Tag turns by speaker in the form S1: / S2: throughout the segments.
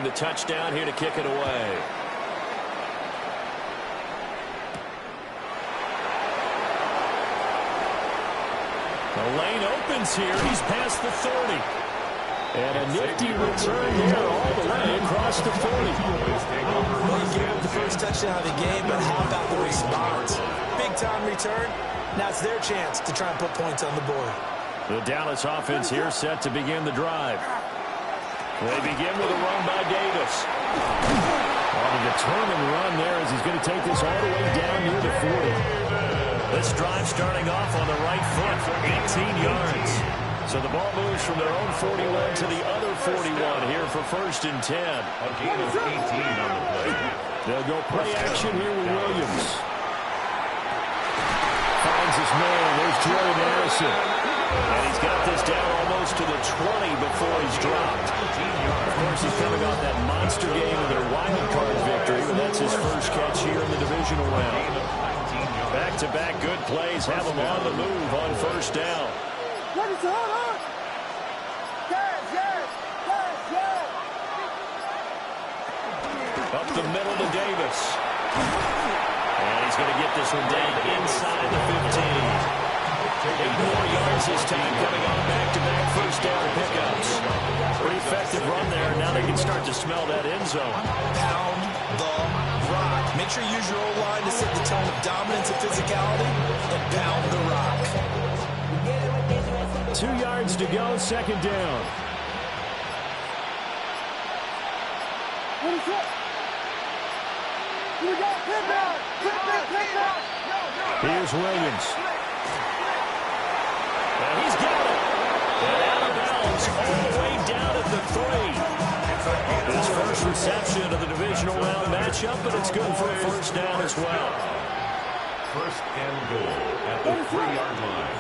S1: the touchdown here to kick it away. The lane opens here. He's past the 30. And a nifty return there all the way across the 40.
S2: Well, he gave up the first touchdown of the game, but how about the response? Big-time return. Now it's their chance to try and put points on the board.
S1: The Dallas offense here set to begin the drive. They begin with a run by Davis. On a determined run there as he's going to take this all the way down near the 40. This drive starting off on the right foot for 18 yards. So the ball moves from their own 41 to the other 41 here for 1st and 10.
S3: A gain of 18 on the play.
S1: They'll go play action here with Williams. Finds his man. There's Jordan Addison. And he's got this down almost to the 20 before he's dropped. Of course, he's coming off that monster game of their wild card victory, but that's his first catch here in the divisional round. Back-to-back good plays have him on the move on 1st down. Up the middle to Davis. And he's going to get this one down inside the 15. 8 more yards this time coming on back-to-back first down pickups. Pretty effective run there. Now they can start to smell that end zone.
S2: Pound the rock. Make sure you use your O-line to set the tone of dominance and physicality, and pound the rock.
S1: 2 yards to go, 2nd down. Here's Williams. And he's got it. And out of bounds all the way down at the 3. His first reception of the divisional round matchup, but it's good for a 1st down as well.
S3: 1st and goal at the 3-yard line.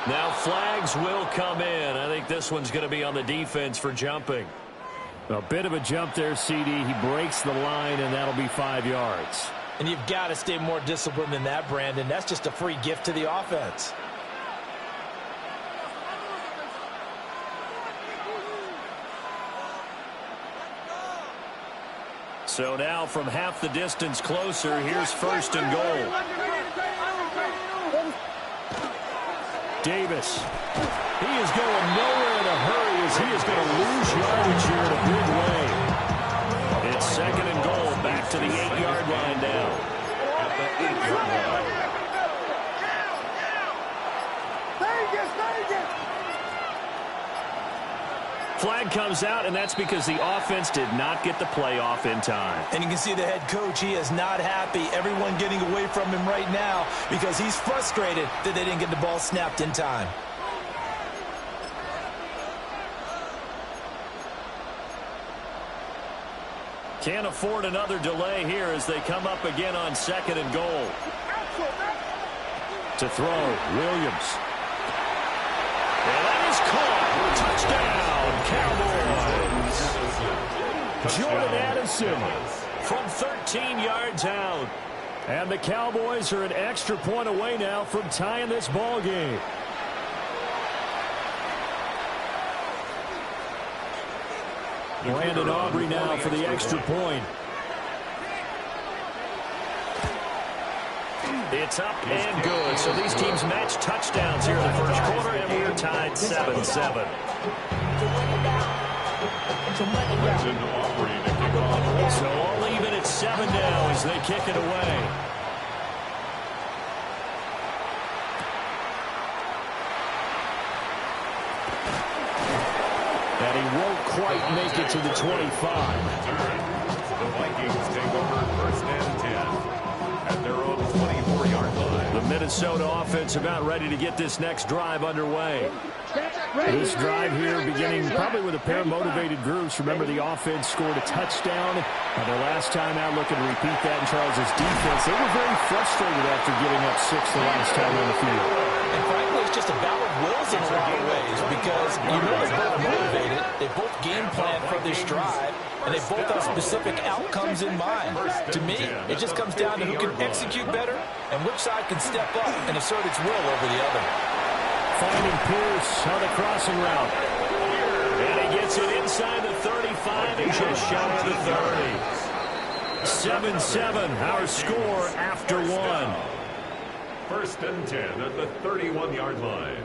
S1: Now flags will come in. I think this one's going to be on the defense for jumping. A bit of a jump there, CD. He breaks the line, and that'll be 5 yards.
S2: And you've got to stay more disciplined than that, Brandon. That's just a free gift to the offense.
S1: So now from half the distance closer, here's 1st and goal. Davis. He is going nowhere in a hurry as he is going to lose yardage here in a big way. It's 2nd and goal, back to the 8-yard line now.
S3: At the 8-yard line.
S1: Flag comes out, and that's because the offense did not get the play off in time.
S2: And you can see the head coach, he is not happy. Everyone getting away from him right now because he's frustrated that they didn't get the ball snapped in time.
S1: Can't afford another delay here as they come up again on 2nd and goal. To throw, Williams. And that is caught. Touchdown, Cowboys. Jordan Addison from 13 yards out. And the Cowboys are an extra point away now from tying this ball game. Brandon Aubrey now for the extra point. It's up and good. So these teams match touchdowns here in the first quarter, and we're tied 7-7. So all even at 7 now as they kick it away. And he won't quite make it to the 25.
S3: The Vikings take over 1st and 10 at their own 24-yard line.
S1: The Minnesota offense about ready to get this next drive underway. This drive here beginning probably with a pair of motivated groups. Remember, the offense scored a touchdown. Their last time out, looking to repeat that in Charles' defense. They were very frustrated after giving up 6 the last time on the field.
S2: And frankly, it's just a battle of wills in a lot of ways because you know they're both motivated. They both game plan for this drive, and they both have specific outcomes in mind. To me, it just comes down to who can execute better and which side can step up and assert its will over the other.
S1: Finding Pierce on the crossing route. And he gets it inside the 35 and just shy of the 30. 7-7, our score after one.
S3: First and 10 at the 31-yard line.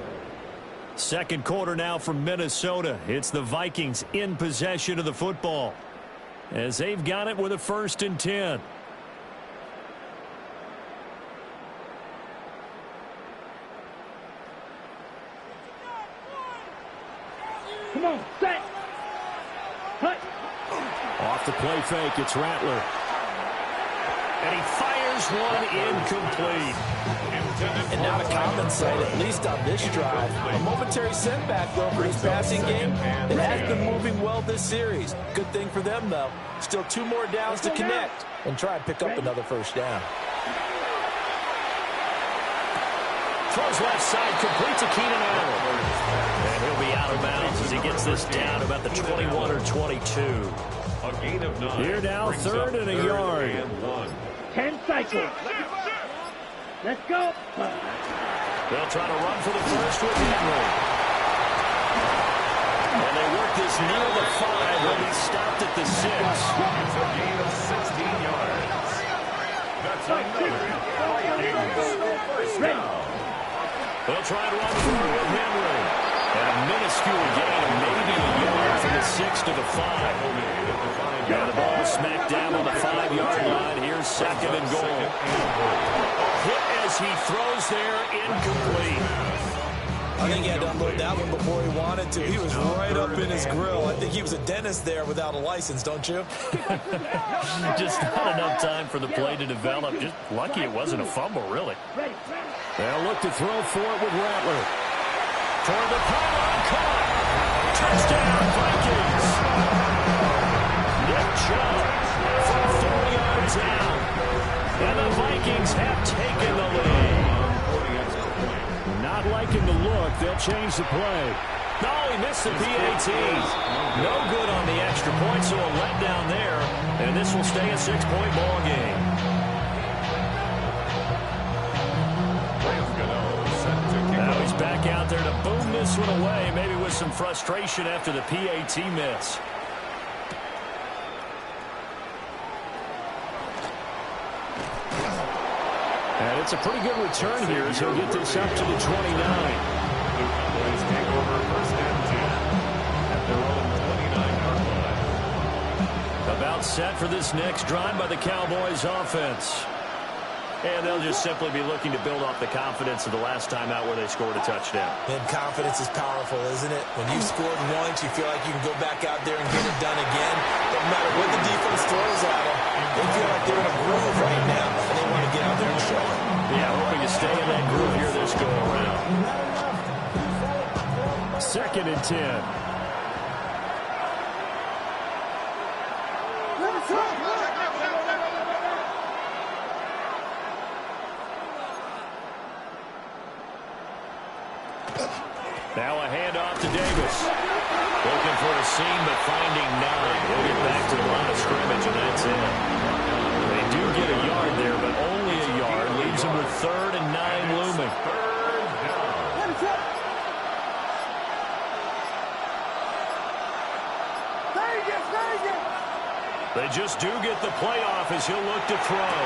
S1: Second quarter now from Minnesota. It's the Vikings in possession of the football as they've got it with a 1st and 10.
S4: Come on, set. Cut.
S1: Off the play fake, it's Rattler. And he fires one incomplete.
S2: And now to compensate, at least on this drive. A momentary setback, though, for his passing game. It has been moving well this series. Good thing for them, though. Still 2 more downs to connect and try and pick up another 1st down.
S1: Throws left side, complete to Keenan Allen. And he'll be out of bounds as he gets this down to about the 21 or 22.
S3: A gain of 9.
S1: Here now, 3rd and a yard.
S3: And 1.
S4: 10 cycles. Let's go.
S1: They'll try to run for the first with Henry. And they work this near the 5. He'll be stopped at the 6.
S3: It's a gain of 16 yards. That's another Vikings 1st down.
S1: They'll try to run through with Henry. And a minuscule gain of maybe a yard from the 6 to the 5. And the ball smacked down on the 5-yard line. Here's 2nd and goal. Hit as he throws there, incomplete.
S2: I think he had to unload that one before he wanted to. He was right up in his grill. I think he was a dentist there without a license, don't you?
S1: Just not enough time for the play to develop. Just lucky it wasn't a fumble, really. They'll look to throw for it with Rattler. Toward the pylon, caught. Touchdown, Vikings. Nick Chubb from 4 yards out. And the Vikings have taken the lead. Not liking the look. They'll change the play. No, he missed the PAT. No good on the extra point, so a letdown there. And this will stay a 6-point ball game. Now he's back out there to boom this one away, maybe with some frustration after the PAT miss. And it's a pretty good return here as he'll get this up to the 29.
S3: The Cowboys take over 1st and 10 at their own 29-yard line.
S1: About set for this next drive by the Cowboys offense. And they'll just simply be looking to build off the confidence of the last time out where they scored a touchdown.
S2: And confidence is powerful, isn't it? When you scored once, you feel like you can go back out there and get it done again. No matter what the defense throws at them, they feel like they're in a groove right now, and they want to get out there and show it.
S1: Yeah, hoping to stay in that groove here this go-around. 2nd and 10. Now a handoff to Davis. Looking for a seam, but finding none. He'll get back to the line of scrimmage, and that's it. They do get a yard there, but only a yard. Leaves them with 3rd and 9 looming. They just do get the playoff as he'll look to throw.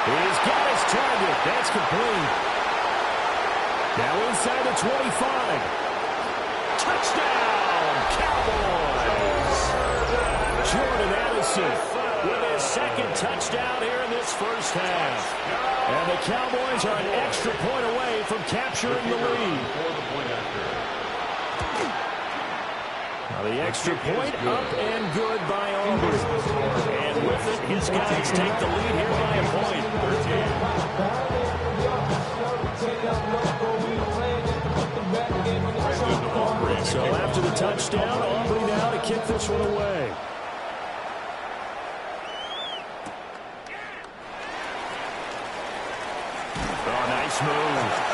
S1: He's got his target. That's complete. Now inside the 25. Touchdown, Cowboys. Jordan Addison with his 2nd touchdown here in this 1st half. And the Cowboys are an extra point away from capturing the lead. Now the extra point up and good by Auburn. And with it, his guys take the lead here by a point. So after the touchdown, Aubrey now to kick this one away. Oh, nice move.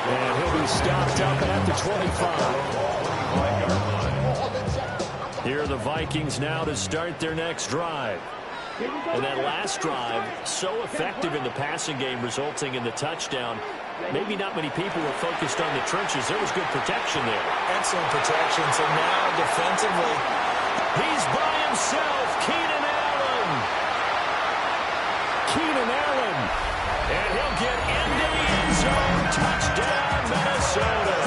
S1: And he'll be stopped up at the 25. Here are the Vikings now to start their next drive. And that last drive, so effective in the passing game, resulting in the touchdown. maybe not many people were focused on the trenches. There was good protection there.
S2: Excellent protection. So now defensively,
S1: he's by himself. Keenan Allen. Keenan Allen. And he'll get into the end zone. Touchdown, Minnesota.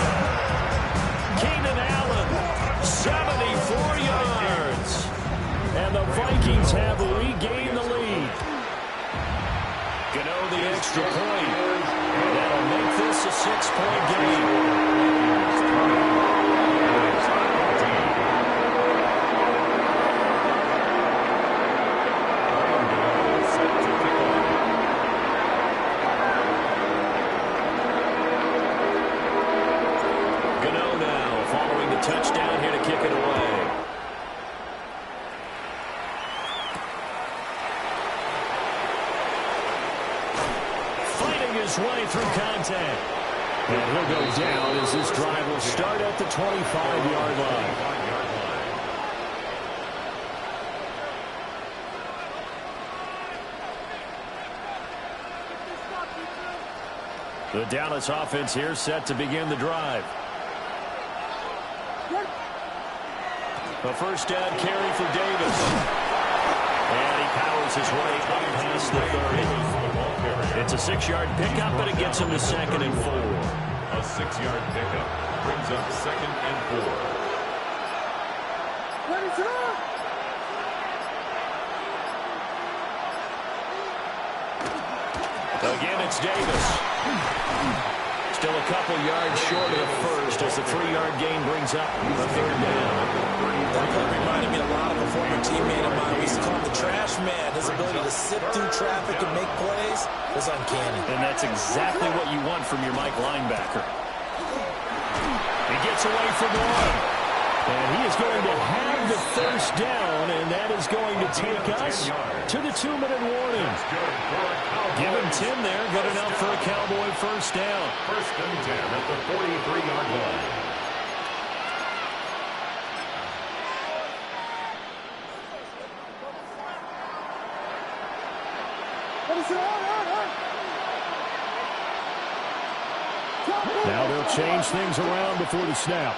S1: Keenan Allen, 74 yards. And the Vikings have regained the lead. Gano the extra point. And that'll make this a 6-point game. Gano now following the touchdown here to kick it away. His way through contact. And he'll go down as this drive will start at the 25-yard line. The Dallas offense here set to begin the drive. A first down carry for Davis. And he powers his way up past the 30. It's a 6-yard pickup, but it gets him to 2nd and 4.
S3: A 6-yard pickup brings up 2nd and 4.
S1: Again, it's Davis. Still a couple yards short of the first as the 3-yard gain brings up the 3rd down.
S2: That play reminded me a lot of a former teammate of mine. We used to call him the trash man. His ability to sift through traffic and make plays was uncanny.
S1: And that's exactly what you want from your Mike linebacker. He gets away from one. And he is going to have the first down, and that is going to take us to the 2-minute warning. Give him 10 there. Good enough for a Cowboy first down.
S3: 1st and 10 at the 43-yard line.
S1: Now they'll change things around before the snap.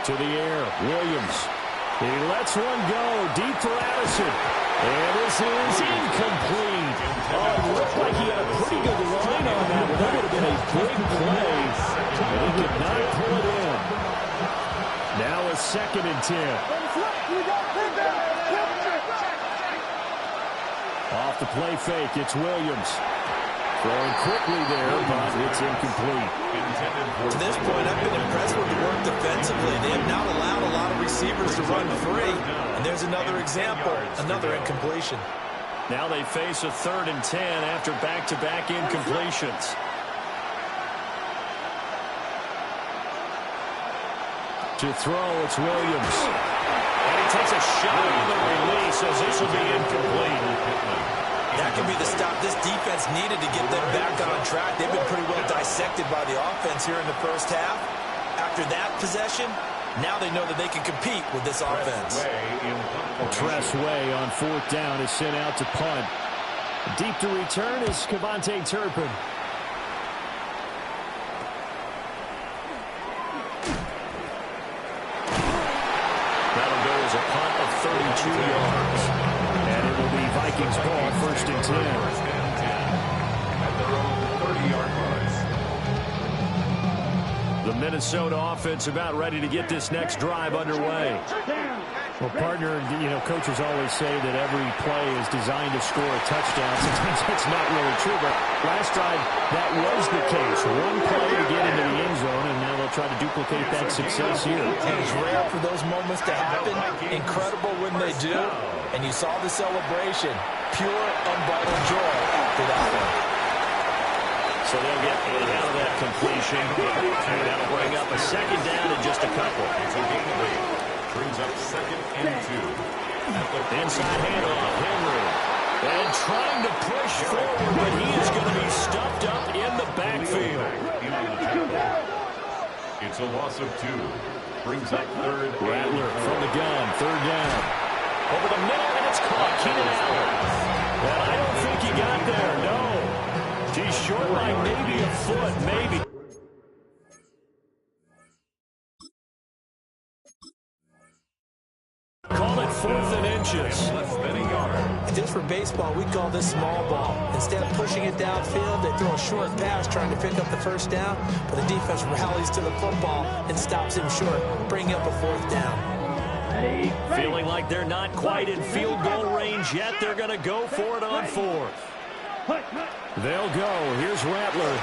S1: To the air, Williams. He lets one go deep for Addison. And this is incomplete. Oh, it looked like he had a pretty good line on that. That would have been a big play. But he could not pull it in. Now a 2nd and 10. Off the play fake, it's Williams. Throwing quickly there, but it's incomplete.
S2: To this point, I've been impressed with the work defensively. They have not allowed a lot of receivers to run free. And there's another example, another incompletion.
S1: Now they face a 3rd and 10 after back-to-back incompletions. To throw, it's Williams. And he takes a shot on the release as this will be incomplete.
S2: That can be the stop this defense needed to get them back on track. They've been pretty well dissected by the offense here in the first half. After that possession, now they know that they can compete with this offense.
S1: Tress Way on 4th down is sent out to punt. Deep to return is Cavante Turpin. That'll go as a punt of 32 yards. And it will be Vikings ball, 1st and 10.
S3: At their own 30-yard line.
S1: The Minnesota offense about ready to get this next drive underway. Well, partner, coaches always say that every play is designed to score a touchdown. Sometimes that's not really true, but last drive, that was the case. One play to get into the end zone, and now they'll try to duplicate that success here.
S2: It's rare for those moments to happen. Incredible when they do. And you saw the celebration. Pure, unbridled joy after that one.
S1: So they'll get out of that completion. And that'll bring up a 2nd down in just a couple.
S3: It's a gain of 8. Brings up 2nd and 2.
S1: Inside handoff, Henry. And trying to push forward, but he is going to be stuffed up in the backfield.
S3: It's a loss of 2. Brings up third.
S1: Rattler from the gun, third down. Over the middle, and it's caught. Keenan Allen. Well, I don't think he got there, no. He's short by maybe a foot, maybe. Call it 4th and inches.
S3: Less than a yard.
S2: If this were baseball, we'd call this small ball. Instead of pushing it downfield, they throw a short pass trying to pick up the first down, but the defense rallies to the football and stops him short, bringing up a 4th down.
S1: Feeling like they're not quite in field goal range yet. They're going to go for it on 4th. They'll go. Here's Rattler.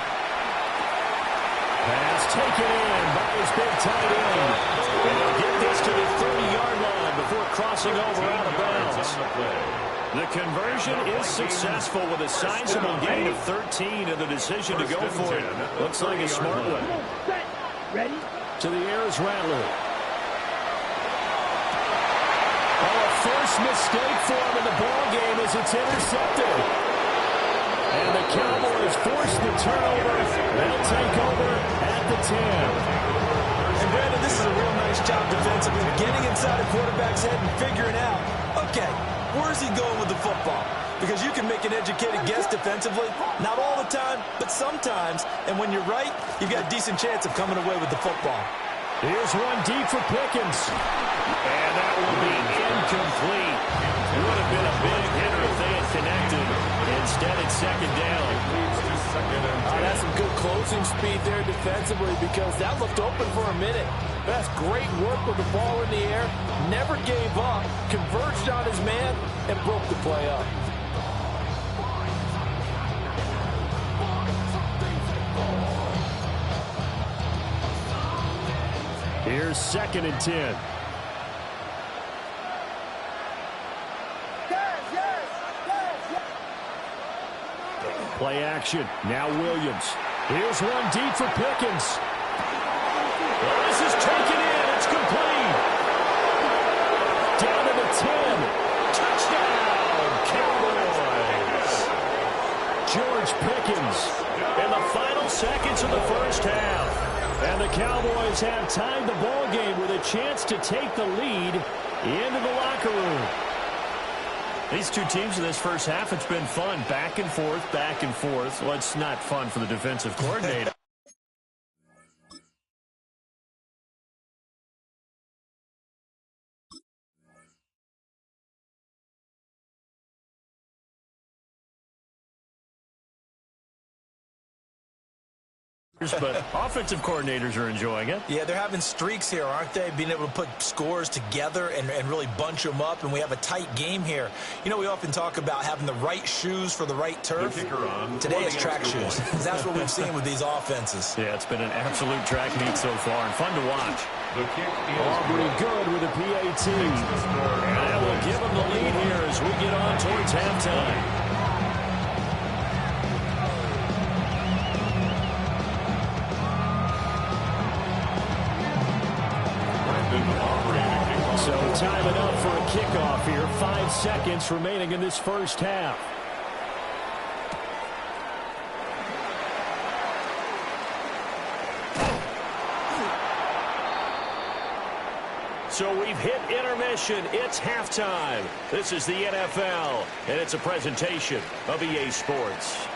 S1: Pass taken in by his big tight end. And he'll get this to the 30-yard line before crossing over out of bounds. The conversion is successful with a sizable gain of 13, and the decision to go for it looks like a smart one.
S4: Ready?
S1: To the air is Rattler. Oh, a first mistake for him in the ball game as it's intercepted. And the Cowboys force the turnover. They'll take over at the 10.
S2: And Brandon, this is a real nice job defensively, getting inside a quarterback's head and figuring out, okay, where's he going with the football? Because you can make an educated guess defensively, not all the time, but sometimes. And when you're right, you've got a decent chance of coming away with the football.
S1: Here's one deep for Pickens. And that will be incomplete. It would have been a big hitter if they had connected. Instead, it's second down.
S2: That's some good closing speed there defensively because that looked open for a minute. That's great work with the ball in the air. Never gave up, converged on his man, and broke the play up.
S1: Here's 2nd and 10. Play action. Now Williams. Here's one deep for Pickens. Well, this is taken in. It's complete. Down to the 10. Touchdown, Cowboys. George Pickens in the final seconds of the first half. And the Cowboys have tied the ball game with a chance to take the lead into the locker room. These two teams in this first half, it's been fun. Back and forth, back and forth. Well, it's not fun for the defensive coordinator. But offensive coordinators are enjoying it.
S2: Yeah, they're having streaks here, aren't they? Being able to put scores together and really bunch them up, and we have a tight game here. You know, we often talk about having the right shoes for the right turf. Today it's track shoes. That's what we've seen with these offenses.
S1: Yeah, it's been an absolute track meet so far, and fun to watch. Aubrey good with a PAT. And that will give them the lead here as we get on towards halftime. So time it up for a kickoff here. 5 seconds remaining in this first half. So we've hit intermission. It's halftime. This is the NFL, and it's a presentation of EA Sports.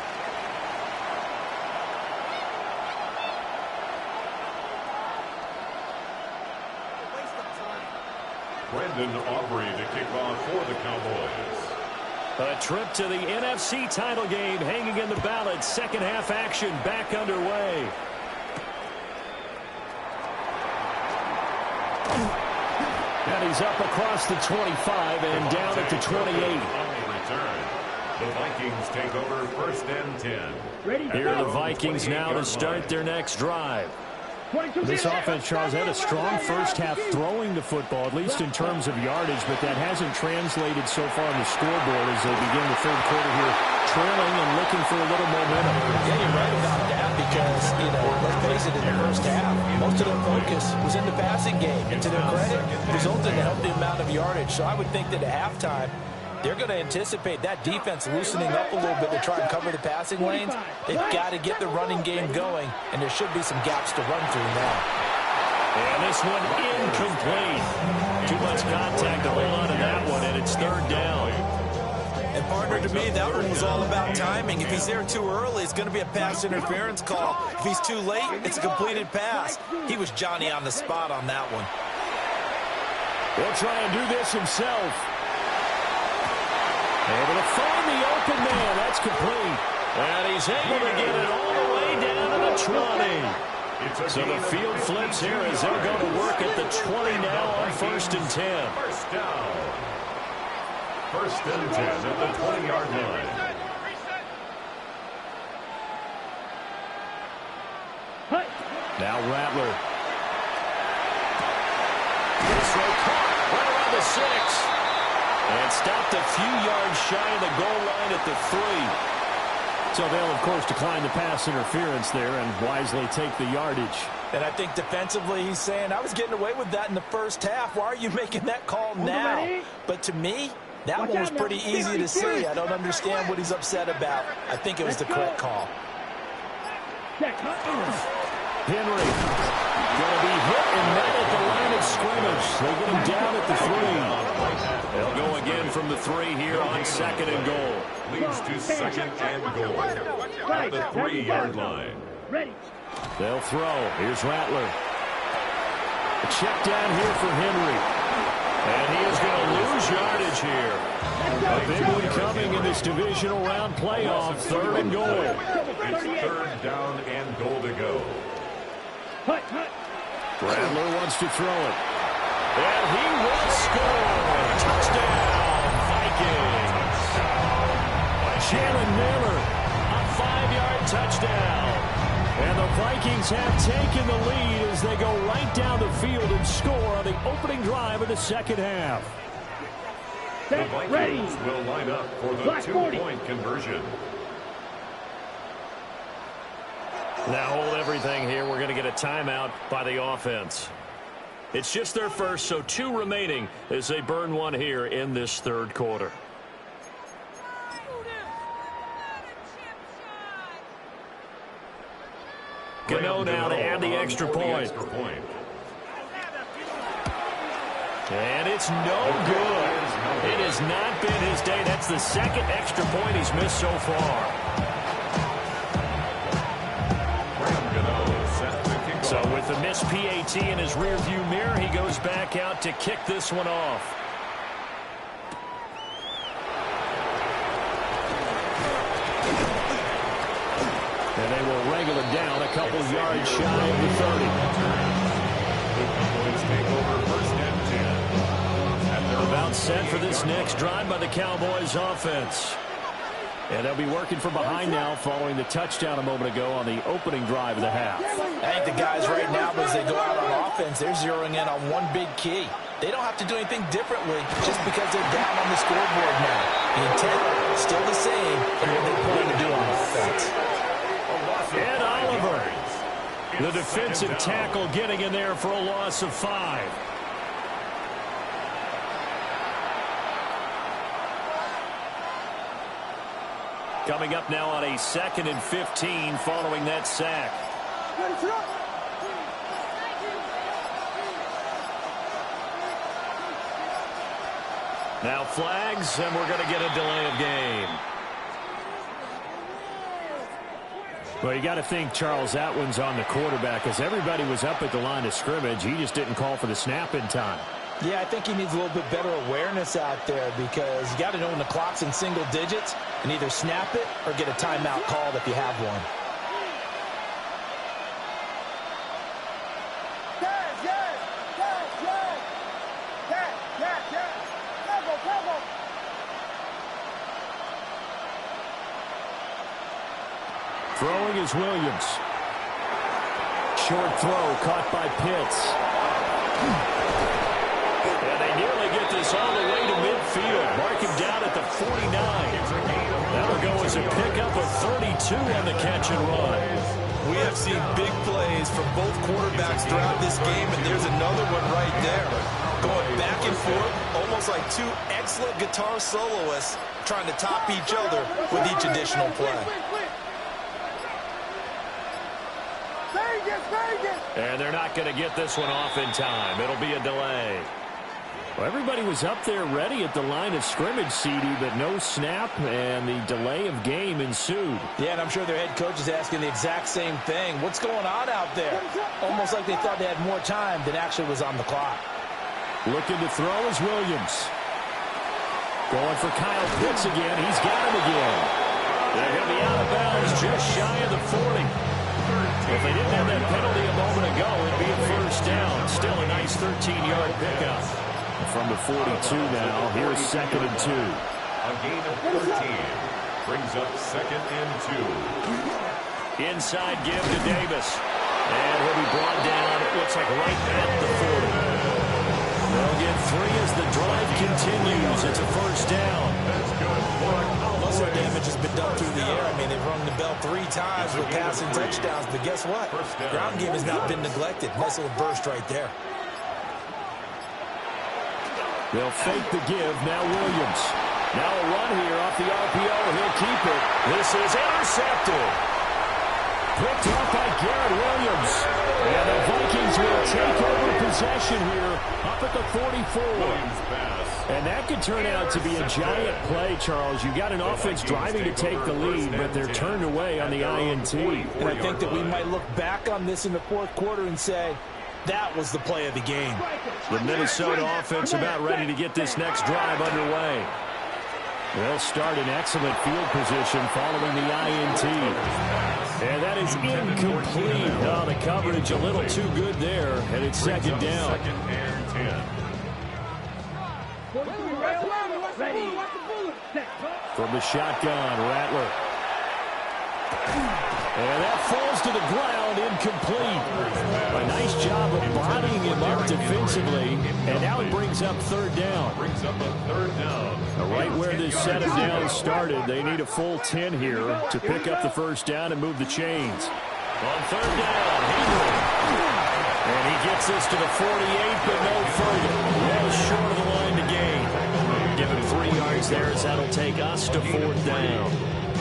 S3: Brandon Aubrey to kick off for the Cowboys.
S1: A trip to the NFC title game hanging in the balance. Second half action back underway. And he's up across the 25 and down at the 28.
S3: The Vikings take over 1st and 10.
S1: Here are the Vikings now to start their next drive. This offense, Charles, had a strong first half throwing the football, at least in terms of yardage, but that hasn't translated so far on the scoreboard as they begin the third quarter here, trailing and looking for a little momentum.
S2: Yeah, you're right about that because, you know, let's face it, in the first half, most of their focus was in the passing game. And to their credit, it resulted in a healthy amount of yardage. So I would think that at halftime, they're going to anticipate that defense loosening up a little bit to try and cover the passing lanes. They've got to get the running game going, and there should be some gaps to run through now.
S1: And this one incomplete. Too much contact to hold on to that one, and it's third down.
S2: And partner, to me, that one was all about timing. If he's there too early, it's going to be a pass interference call. If he's too late, it's a completed pass. He was Johnny on the spot on that one.
S1: He'll try and do this himself. Able to find the open man. That's complete. And he's able to get it all the way down to the 20. So the field flips here as they'll go to work at the 20 now on 1st and 10.
S3: First down. 1st and 10 at the 20-yard line.
S1: Now Rattler. This throw caught right around the 6. And stopped a few yards shy of the goal line at the 3. So they'll, of course, decline the pass interference there and wisely take the yardage.
S2: And I think defensively he's saying, I was getting away with that in the first half. Why are you making that call now? But to me, that one was pretty easy to see. I don't understand what he's upset about. I think it was the correct call.
S1: Henry going to be hit and met at the line of scrimmage. They get him down at the 3. They'll go again from the 3 here on 2nd and goal.
S3: Leads to 2nd and goal at the 3-yard line.
S1: They'll throw. Here's Rattler. A check down here for Henry. And he is going to lose yardage here. A big one coming in this divisional round playoff. 3rd and goal.
S3: It's 3rd down and goal to go.
S1: Rattler wants to throw it. And he will score. Touchdown, Vikings. Jalen Miller, a 5-yard touchdown. And the Vikings have taken the lead as they go right down the field and score on the opening drive of the 2nd half.
S3: The Vikings will line up for the 2-point conversion.
S1: Now hold everything here. We're going to get a timeout by the offense. It's just their first, so 2 remaining as they burn one here in this 3rd quarter. Gano now to add the extra point. And it's no good. It has not been his day. That's the 2nd extra point he's missed so far. So with the missed PAT in his rearview mirror, he goes back out to kick this one off. And they will wrangle it down a couple yards shy of the 30.
S3: The Cowboys take over 1st and 10.
S1: About set for this next drive by the Cowboys offense. And they'll be working from behind now following the touchdown a moment ago on the opening drive of the half.
S2: I think the guys right now, as they go out on offense, they're zeroing in on one big key. They don't have to do anything differently just because they're down on the scoreboard now. The intent is still the same and what they plan to do on offense.
S1: Ed Oliver, the defensive tackle, getting in there for a loss of 5. Coming up now on a 2nd and 15 following that sack. Now flags, and we're going to get a delay of game. Well, you got to think, Charles, that one's on the quarterback as everybody was up at the line of scrimmage. He just didn't call for the snap in time.
S2: Yeah, I think he needs a little bit better awareness out there because you got to know when the clock's in single digits and either snap it or get a timeout called if you have one.
S1: Throwing is Williams. Short throw caught by Pitts. And they nearly get this all the way to midfield. Mark him down at the 49. That'll go as a pickup of 32 on the catch and run.
S2: We have seen big plays from both quarterbacks throughout this game, and there's another one right there. Going back and forth, almost like 2 excellent guitar soloists trying to top each other with each additional play.
S5: Vegas!
S1: And they're not going to get this one off in time. It'll be a delay. Well, everybody was up there ready at the line of scrimmage, CD, but no snap, and the delay of game ensued.
S2: Yeah, and I'm sure their head coach is asking the exact same thing. What's going on out there? Almost like they thought they had more time than actually was on the clock.
S1: Looking to throw is Williams. Going for Kyle Pitts again. He's got him again. They're going to be out of bounds just shy of the 40. If they didn't have that penalty a moment ago, it'd be a first down. Still a nice 13-yard pickup. From the 42 now, here's 2nd and 2.
S3: A gain of 13 brings up 2nd and 2.
S1: Inside give to Davis. And he'll be brought down, it looks like right at the 40. They'll get 3 as the drive continues. It's a first down.
S3: That's good for a
S2: Most of the damage has been done through the air. I mean, they've rung the bell 3 times with passing touchdowns, but guess what? Ground game has not been neglected. Nice little burst right there.
S1: They'll fake the give. Now Williams. Now a run here off the RPO. He'll keep it. This is intercepted. Picked off by Garrett Williams. And the Vikings will take over possession here up at the 44. And that could turn out to be a giant play, Charles. You got an offense driving to take the lead, but they're turned away on the INT.
S2: And I think that we might look back on this in the 4th quarter and say, that was the play of the game.
S1: The Minnesota offense about ready to get this next drive underway. They'll start in excellent field position following the INT. And that is incomplete. Oh, the coverage a little too good there, and it's 2nd down.
S3: 2nd and 10.
S1: From the shotgun, Rattler. And that falls to the ground, incomplete. A nice job of bodying him up defensively, and now it brings up 3rd down.
S3: Brings up a 3rd down.
S1: Right where this set of downs started, they need a full 10 here to pick up the first down and move the chains. On 3rd down, Avery. And he gets this to the 48, but no further. Well short of the line to gain. Give him 3 yards there as that'll take us to 4th down.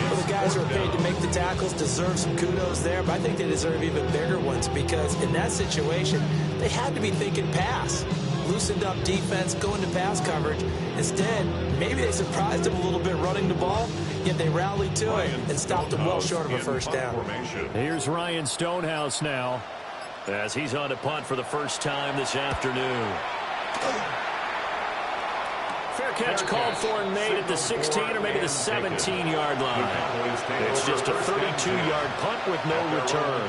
S2: Well, the guys who are paid to make the tackles deserve some kudos there, but I think they deserve even bigger ones because in that situation, they had to be thinking pass. Loosened up defense, going to pass coverage. Instead, maybe they surprised him a little bit running the ball, yet they rallied to it and stopped him well short of a first down.
S1: Here's Ryan Stonehouse now as he's on to punt for the first time this afternoon. Fair catch called for and made at the 16 or maybe the 17-yard line. It's just a 32-yard punt with no return.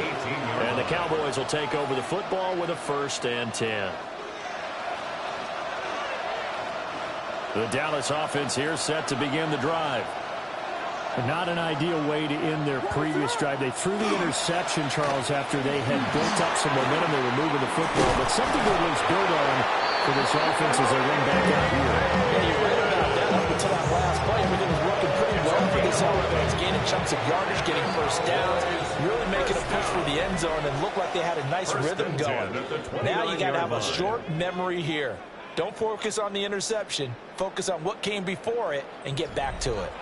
S1: And the Cowboys will take over the football with a 1st and 10. The Dallas offense here set to begin the drive. Not an ideal way to end their previous drive. They threw the interception, Charles, after they had built up some momentum. They were moving the football, but something that was built on for this offense as they run back out here.
S2: Yeah, you're right about that. Up until that last play, everything was working pretty well for this offense. Gaining chunks of yardage, getting first downs, really making a push for the end zone and looked like they had a nice rhythm going. Now you got to have a short memory here. Don't focus on the interception. Focus on what came before it and get back to it.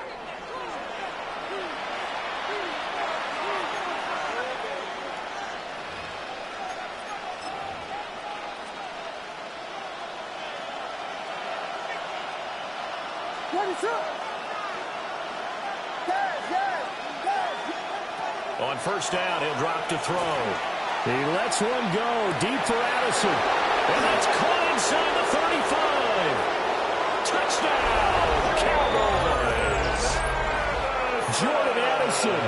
S1: On first down, he'll drop to throw. He lets one go deep for Addison. And that's caught inside the 35. Touchdown, Cowboys. Jordan Addison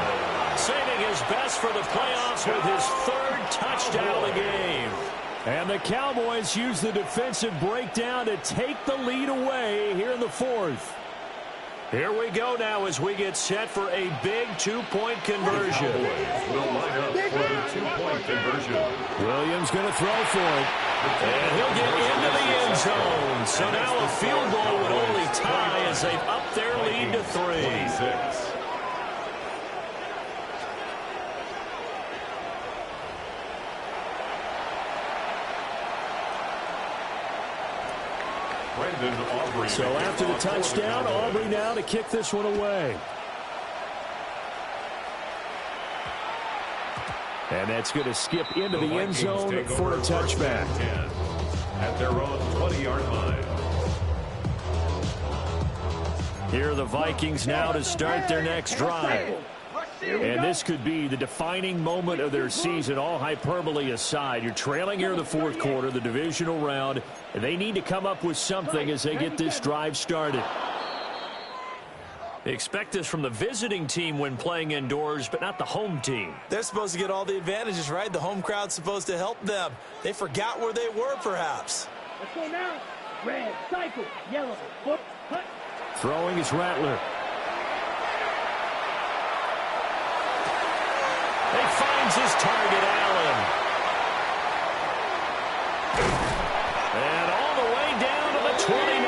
S1: saving his best for the playoffs with his 3rd touchdown of the game. And the Cowboys use the defensive breakdown to take the lead away here in the 4th. Here we go now as we get set for a big 2-point conversion.
S3: Will line up for the 2-point conversion.
S1: Williams going to throw for it. And he'll get into the end zone. So now a field goal would only tie as they've upped their lead to 3.
S3: 26.
S1: So after the touchdown, Aubrey now to kick this one away. And And that's going to skip into the end zone for a touchback.
S3: At their own 20-yard line.
S1: Here are the Vikings now to start their next drive. And this could be the defining moment of their season, all hyperbole aside. You're trailing here in the fourth quarter, the divisional round, and they need to come up with something as they get this drive started. They expect this from the visiting team when playing indoors, but not the home team.
S2: They're supposed to get all the advantages, right? The home crowd's supposed to help them. They forgot where they were, perhaps.
S4: Let's go now. Red, cycle, yellow, foot, hut.
S1: Throwing is Rattler. He finds his target, Allen. And all the way down to the 29.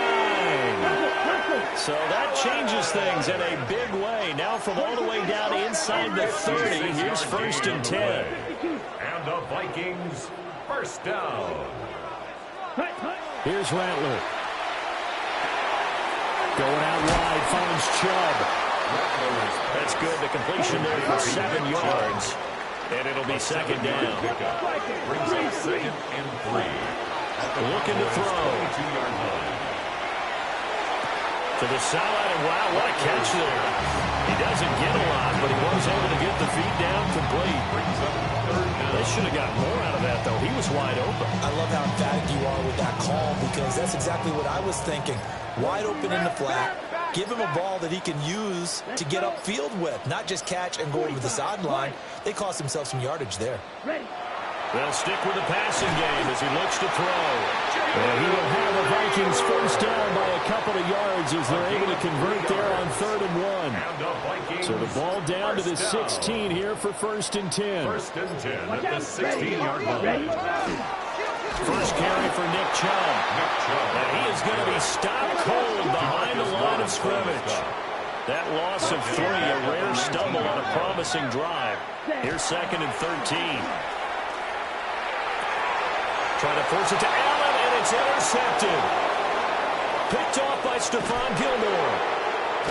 S1: So that changes things in a big way. Now from all the way down inside the 30, here's 1st and 10.
S3: And the Vikings, first down.
S1: Here's Rattler. Going out wide, finds Chubb. That's good. The completion there for 7 yards. And it'll be second down.
S3: Brings up 2nd and 3.
S1: Looking to throw. To the sideline, and wow, what a catch there. He doesn't get a lot, but he was able to get the feet down complete. They should have got more out of that, though. He was wide open.
S2: I love how emphatic you are with that call, because that's exactly what I was thinking. Wide open in the flat. Give him a ball that he can use to get upfield with, not just catch and go over the sideline. They cost themselves some yardage there.
S1: They'll stick with the passing game as he looks to throw. And he will have the Vikings first down by a couple of yards as they're able to convert there on 3rd and 1. So the ball down to the 16 here for 1st and 10.
S3: 1st and 10 at the 16-yard line.
S1: First carry for Nick Chubb. And he is going to be stopped cold behind the line of scrimmage. That loss of 3, a rare stumble on a promising drive. Here's 2nd and 13. Trying to force it to Allen, and it's intercepted. Picked off by Stephon Gilmore.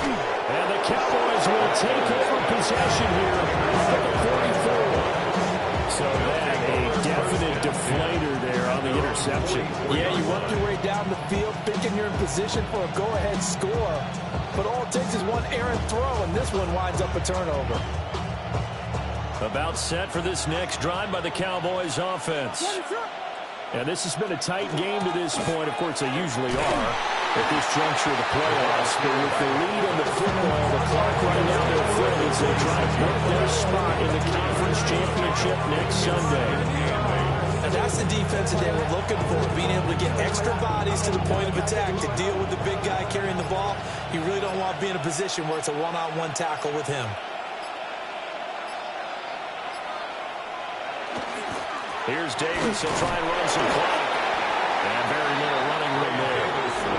S1: And the Cowboys will take over possession here at the 44. So that a definite deflator there on the interception.
S2: Yeah, you work your way down the field thinking you're in position for a go-ahead score. But all it takes is one errant throw, and this one winds up a turnover.
S1: About set for this next drive by the Cowboys offense. And this has been a tight game to this point. Of course, they usually are at this juncture of the playoffs. But with the lead in the football, the clock running down their foot as they try to book their spot in the conference championship next Sunday.
S2: And that's the defense that they were looking for, being able to get extra bodies to the point of attack to deal with the big guy carrying the ball. You really don't want to be in a position where it's a one-on-one tackle with him.
S1: Here's Davis. He'll try and run some clock. And very little running room there.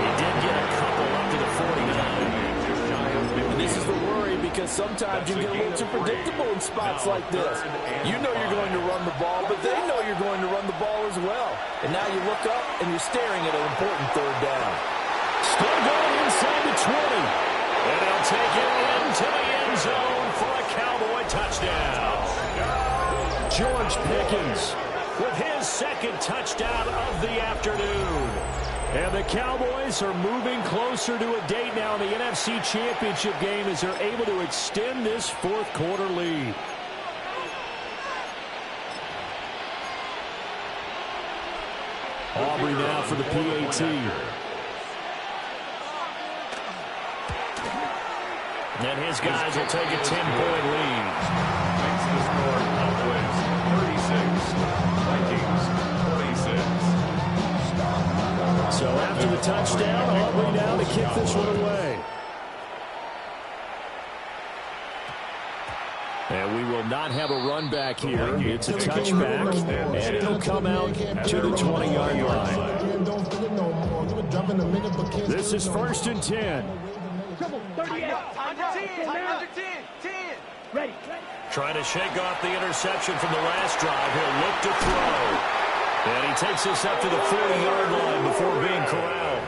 S1: He did get a couple up to the 49.
S2: And this is the worry, because sometimes you get a little too predictable in spots like this. You know you're going to run the ball, but they know you're going to run the ball as well. And now you look up and you're staring at an important 3rd down.
S1: Still going inside the 20. And they'll take it into the end zone for a Cowboy touchdown. George Pickens with his 2nd touchdown of the afternoon. And the Cowboys are moving closer to a date now in the NFC Championship game as they're able to extend this 4th quarter lead. Aubrey now for the PAT. And his guys will take a 10-point lead.
S3: Makes the score Cowboys 36, Vikings 26.
S1: So after the touchdown, Aubrey now to kick this one away. And we will not have a run back here. It's a touchback, and it'll come out to the 20-yard line. This is 1st and 10. Trying to shake off the interception from the last drive. He'll look to throw. And he takes us up to the 40-yard line before being corralled.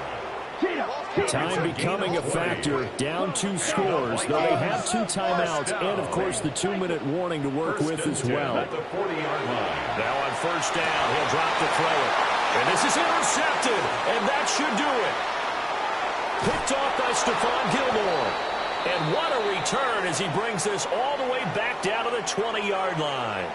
S1: Time becoming a factor, down 2 scores, though they have 2 timeouts and, of course, the 2-minute warning to work with as well.
S3: Now
S1: on first down, he'll drop to throw it. And this is intercepted, and that should do it. Picked off by Stephon Gilmore. And what a return as he brings this all the way back down to the 20-yard line.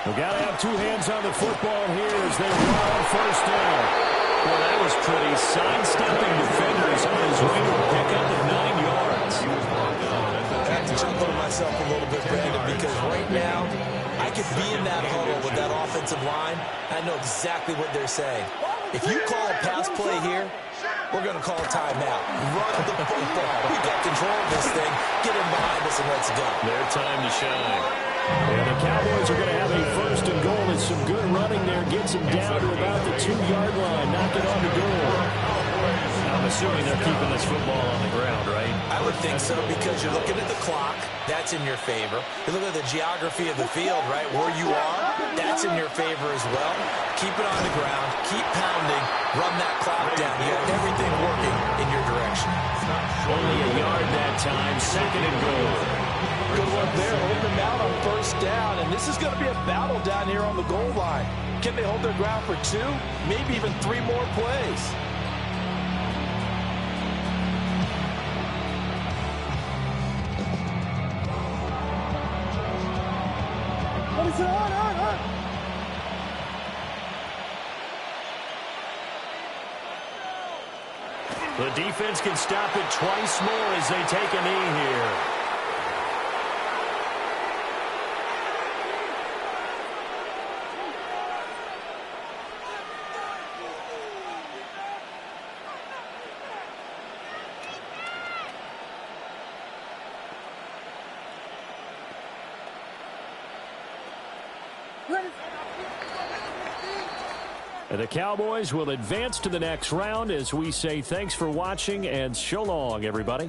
S1: We've got to have 2 hands on the football here as they run on first down. Well, that was pretty. Sidestepping defenders on his way to a pickup of 9 yards.
S2: I have to chuckle to myself a little bit, Brandon, because right now I could be in that huddle with that offensive line. I know exactly what they're saying. If you call a pass play here, we're going to call a timeout. Run the football. We've got control of this thing. Get him behind us and let's go.
S1: Their time to shine. And the Cowboys are going to have a first and goal. It's some good running there. Gets him down to about the 2-yard line. Knock it on the door. I'm assuming they're keeping this football on the ground, right?
S2: I would think so because you're looking at the clock. That's in your favor. You look at the geography of the field, right? Where you are, that's in your favor as well. Keep it on the ground. Keep pounding. Run that clock down. You have everything working in your direction.
S1: Only a yard that time. Second and goal.
S2: Good work there. Hold them out on first down. And this is going to be a battle down here on the goal line. Can they hold their ground for 2, maybe even 3 more plays?
S1: The defense can stop it twice more as they take a knee here. And the Cowboys will advance to the next round as we say thanks for watching and so long, everybody.